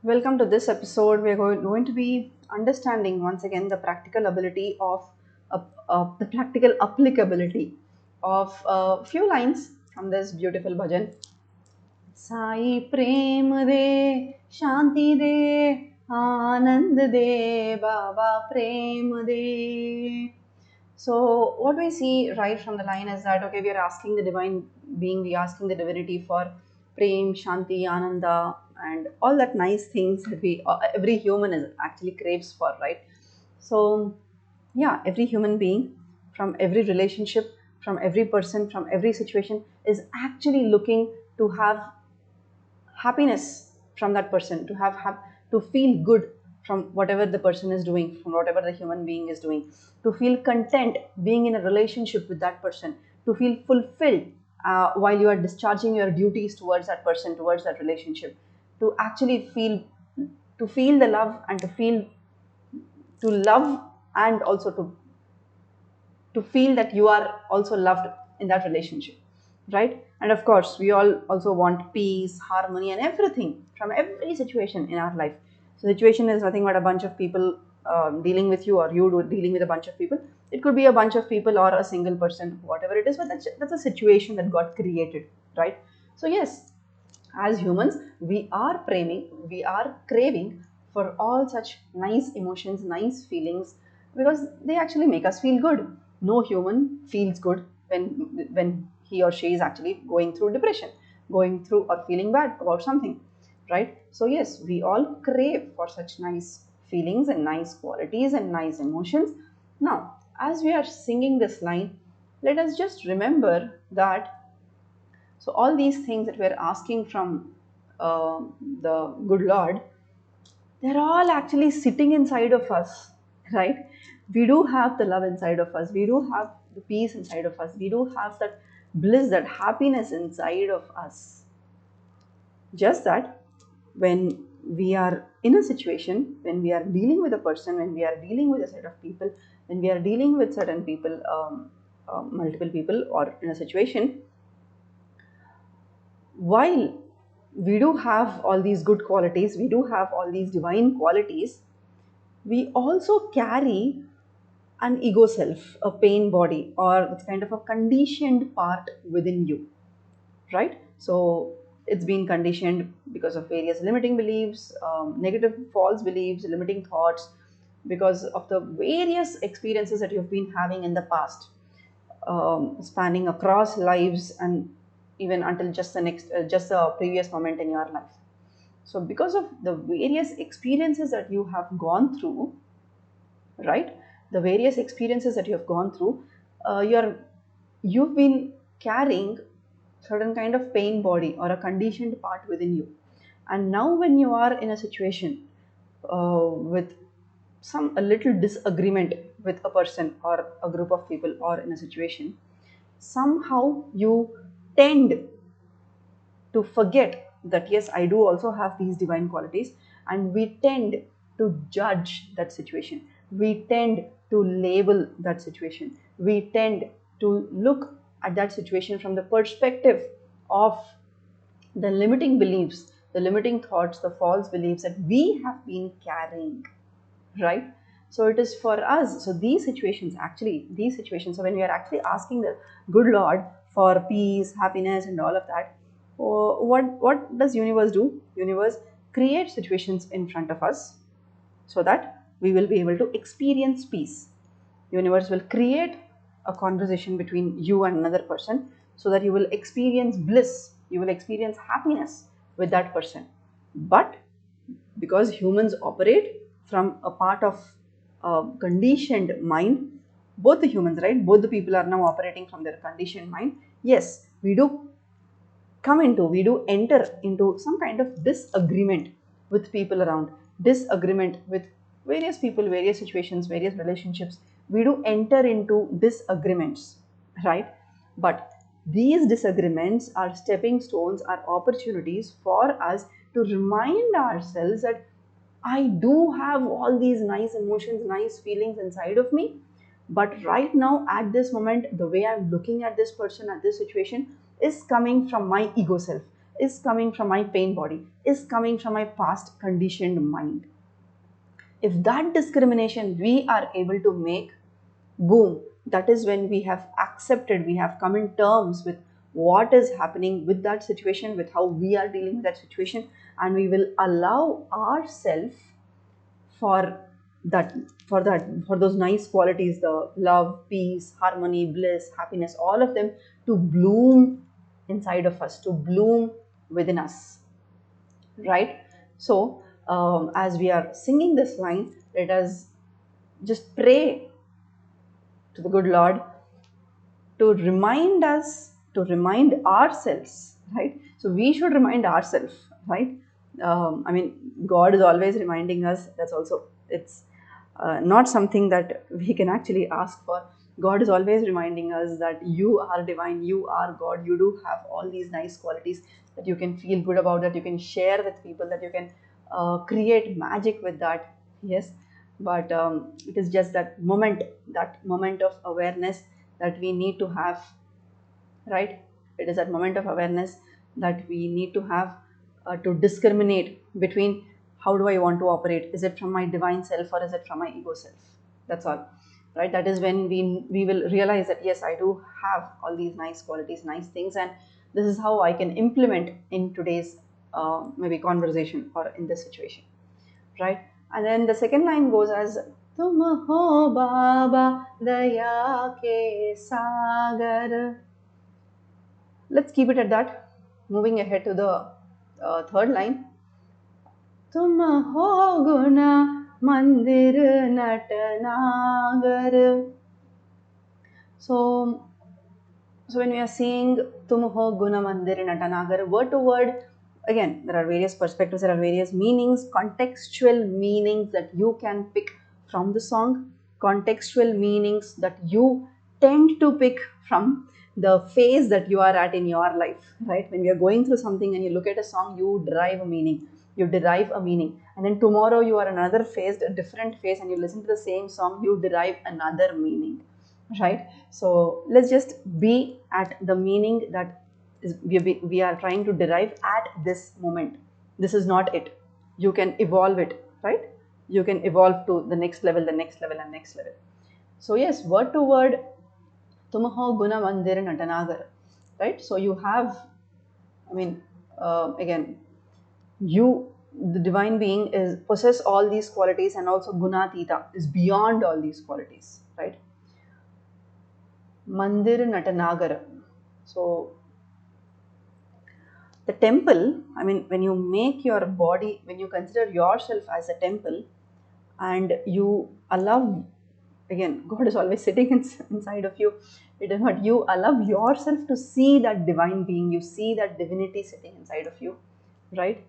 Welcome to this episode. We are going to be understanding once again the practical ability of the practical applicability of a few lines from this beautiful bhajan. Sai prem de, Shanti de, Anand de, Baba prem de. So what we see right from the line is that okay, we are asking the divine being, we are asking the divinity for Prem, Shanti, Ananda, and all that nice things that we every human is actually craves for, right? So yeah, every human being from every relationship, from every person, from every situation is actually looking to have happiness from that person, to to feel good from whatever the person is doing, from whatever the human being is doing, to feel content being in a relationship with that person, to feel fulfilled while you are discharging your duties towards that person, towards that relationship, to actually feel the love and to love, and also to feel that you are also loved in that relationship, right? And of course we all also want peace, harmony, and everything from every situation in our life. So situation is nothing but a bunch of people dealing with you, or dealing with a bunch of people. It could be a bunch of people or a single person, whatever it is, but that's a situation that got created, right? So yes, as humans we are craving for all such nice emotions, nice feelings, because they actually make us feel good. No human feels good when he or she is actually going through depression, going through or feeling bad about something, right? So yes, we all crave for such nice feelings and nice qualities and nice emotions. Now, as we are singing this line, let us just remember that so all these things that we're asking from the good Lord, they're all actually sitting inside of us, right? We do have the love inside of us. We do have the peace inside of us. We do have that bliss, that happiness inside of us. Just that when we are in a situation, when we are dealing with a person, when we are dealing with a set of people, when we are dealing with certain people, multiple people, or in a situation, while we do have all these good qualities, we do have all these divine qualities, we also carry an ego self, a pain body, or it's kind of a conditioned part within you, right? So it's been conditioned because of various limiting beliefs, negative false beliefs, limiting thoughts, because of the various experiences that you've been having in the past, spanning across lives and even until just the previous moment in your life. So because of the various experiences that you have gone through, right, the various experiences that you have gone through, you've been carrying certain kind of pain body or a conditioned part within you. And now when you are in a situation with some a little disagreement with a person or a group of people or in a situation, somehow you tend to forget that yes, I do also have these divine qualities, and we tend to judge that situation, we tend to label that situation, we tend to look at that situation from the perspective of the limiting beliefs, the limiting thoughts, the false beliefs that we have been carrying, right? So it is for us. So these situations, so when we are actually asking the good Lord for peace, happiness, and all of that, what does universe do? Universe creates situations in front of us so that we will be able to experience peace. Universe will create a conversation between you and another person so that you will experience bliss, you will experience happiness with that person. But because humans operate from a part of conditioned mind, both the humans, right, both the people are now operating from their conditioned mind. Yes, we do enter into some kind of disagreement with people around, disagreement with various people, various situations, various relationships. We do enter into disagreements, right? But these disagreements are stepping stones, are opportunities for us to remind ourselves that I do have all these nice emotions, nice feelings inside of me. But right now, at this moment, the way I'm looking at this person, at this situation, is coming from my ego self, is coming from my pain body, is coming from my past conditioned mind. If that discrimination we are able to make, boom, that is when we have accepted, we have come in terms with what is happening with that situation, with how we are dealing with that situation, and we will allow ourselves for that, for those nice qualities, the love, peace, harmony, bliss, happiness, all of them to bloom inside of us, to bloom within us, right? So as we are singing this line, let us just pray to the good Lord to remind us, to remind ourselves, right? So we should remind ourselves, right? I mean, God is always reminding us. That's also, it's not something that we can actually ask for. God is always reminding us that you are divine, you are God, you do have all these nice qualities that you can feel good about, that you can share with people, that you can create magic with that. Yes, but it is just that moment of awareness that we need to have, right? It is that moment of awareness that we need to have to discriminate between how do I want to operate. Is it from my divine self or is it from my ego self? That's all, right? That is when we will realize that yes, I do have all these nice qualities, nice things, and this is how I can implement in today's maybe conversation or in this situation, right? And then the second line goes as tum ho baba daya ke sagar. Let's keep it at that. Moving ahead to the third line. Tum ho guna mandir natanagar. So, when we are seeing tum ho guna mandir natanagar, word to word, again, there are various perspectives, there are various meanings, contextual meanings that you can pick from the song, contextual meanings that you tend to pick from the phase that you are at in your life, right? When you are going through something and you look at a song, you derive a meaning. You derive a meaning. And then tomorrow you are another phase, a different phase, and you listen to the same song, you derive another meaning, right? So let's just be at the meaning that is we are trying to derive at this moment. This is not it. You can evolve it, right? You can evolve to the next level, the next level, and next level. So yes, word to word, tumaho guna mandir natanagar, right? So you have, I mean, again, you, the divine being, is possess all these qualities, and also gunatita is beyond all these qualities, right? Mandir Natanagara. So the temple, I mean, when you make your body, when you consider yourself as a temple and you allow, again, God is always sitting inside of you. It is not, you allow yourself to see that divine being, you see that divinity sitting inside of you, right?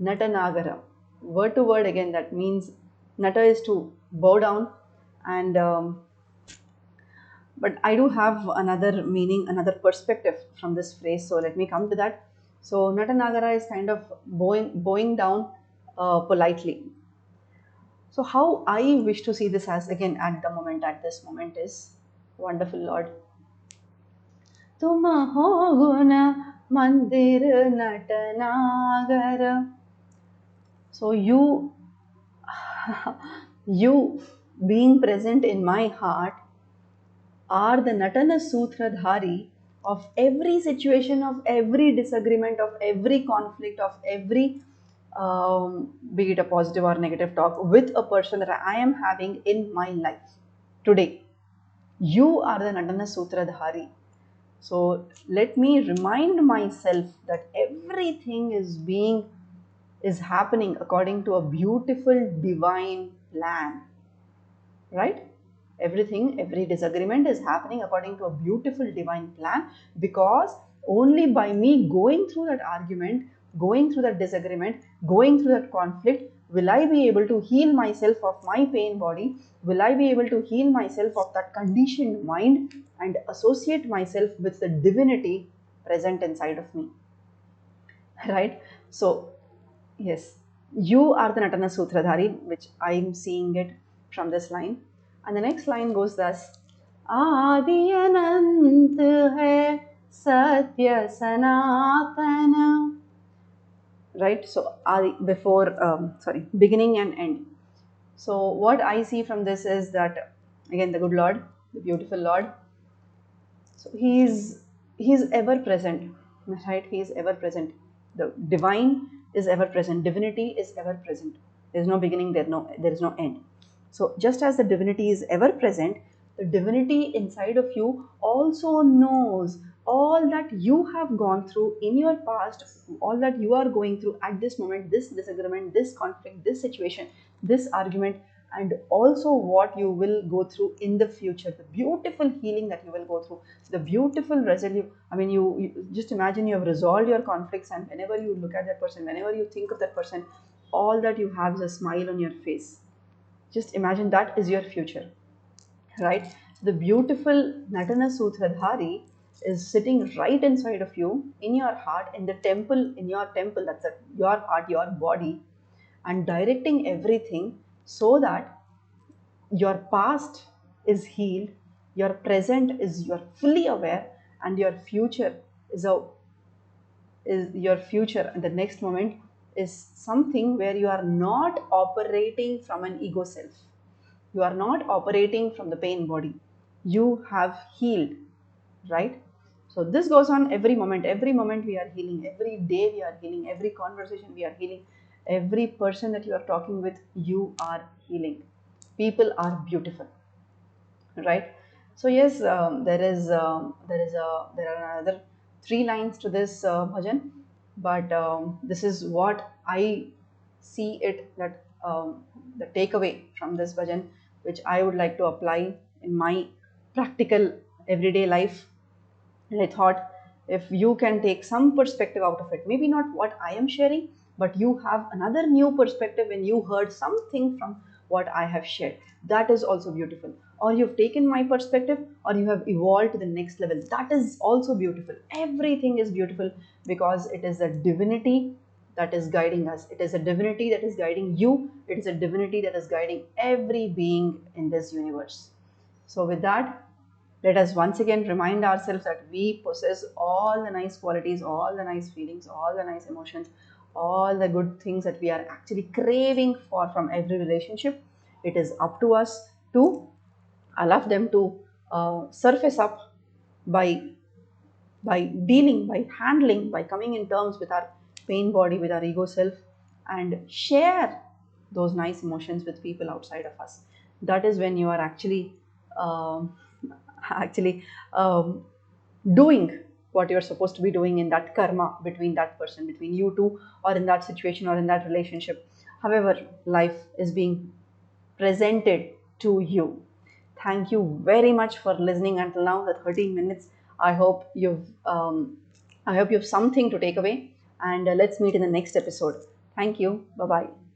Natanagara. Word to word, again, that means nata is to bow down, and but I do have another meaning, another perspective from this phrase. So let me come to that. So Natanagara is kind of bowing down politely. So how I wish to see this as, again, at the moment, at this moment, is wonderful Lord. Tum ho guna mandir natanagara. So you, you being present in my heart are the Natana Sutradhari of every situation, of every disagreement, of every conflict, of every, be it a positive or negative talk with a person that I am having in my life today. You are the Natana Sutradhari. So let me remind myself that everything is happening according to a beautiful divine plan, right? Everything, every disagreement is happening according to a beautiful divine plan, because only by me going through that argument, going through that disagreement, going through that conflict, will I be able to heal myself of my pain body, will I be able to heal myself of that conditioned mind and associate myself with the divinity present inside of me, right? So yes, you are the Natana Sutradhari, which I am seeing it from this line. And the next line goes thus: Adi Anant hai Satya Sanatana. right? So before sorry, beginning and end. So what I see from this is that, again, the good Lord, the beautiful Lord, so he's ever present, right? He is ever present. The divine is ever present. Divinity is ever present. There is no beginning. There is no end. So just as the divinity is ever present, the divinity inside of you also knows all that you have gone through in your past, all that you are going through at this moment, this disagreement, this conflict, this situation, this argument, and also what you will go through in the future, the beautiful healing that you will go through, the beautiful resolution. I mean, you just imagine you have resolved your conflicts, and whenever you look at that person, whenever you think of that person, all that you have is a smile on your face. Just imagine that is your future, right? The beautiful Natana Sutradhari is sitting right inside of you, in your heart, in the temple, in your temple, that's your heart, your body, and directing everything so that your past is healed, your present is, you're fully aware, and your future is your future, and the next moment is something where you are not operating from an ego self. You are not operating from the pain body. You have healed, right? So this goes on every moment. Every moment we are healing. Every day we are healing. Every conversation we are healing. Every person that you are talking with, you are healing. People are beautiful, right? So yes, there are another three lines to this bhajan, but this is what I see it, that the takeaway from this bhajan, which I would like to apply in my practical everyday life. And I thought, if you can take some perspective out of it, maybe not what I am sharing, but you have another new perspective when you heard something from what I have shared. That is also beautiful. Or you've taken my perspective, or you have evolved to the next level. That is also beautiful. Everything is beautiful because it is a divinity that is guiding us. It is a divinity that is guiding you. It is a divinity that is guiding every being in this universe. So, with that, let us once again remind ourselves that we possess all the nice qualities, all the nice feelings, all the nice emotions, all the good things that we are actually craving for from every relationship. It is up to us to allow them to surface up by dealing, by handling, by coming in terms with our pain body, with our ego self, and share those nice emotions with people outside of us. That is when you are actually um, actually um, doing what you're supposed to be doing in that karma between that person, between you two, or in that situation, or in that relationship. However, life is being presented to you. Thank you very much for listening until now, the 13 minutes. I hope you've I hope you have something to take away, and let's meet in the next episode. Thank you. Bye bye.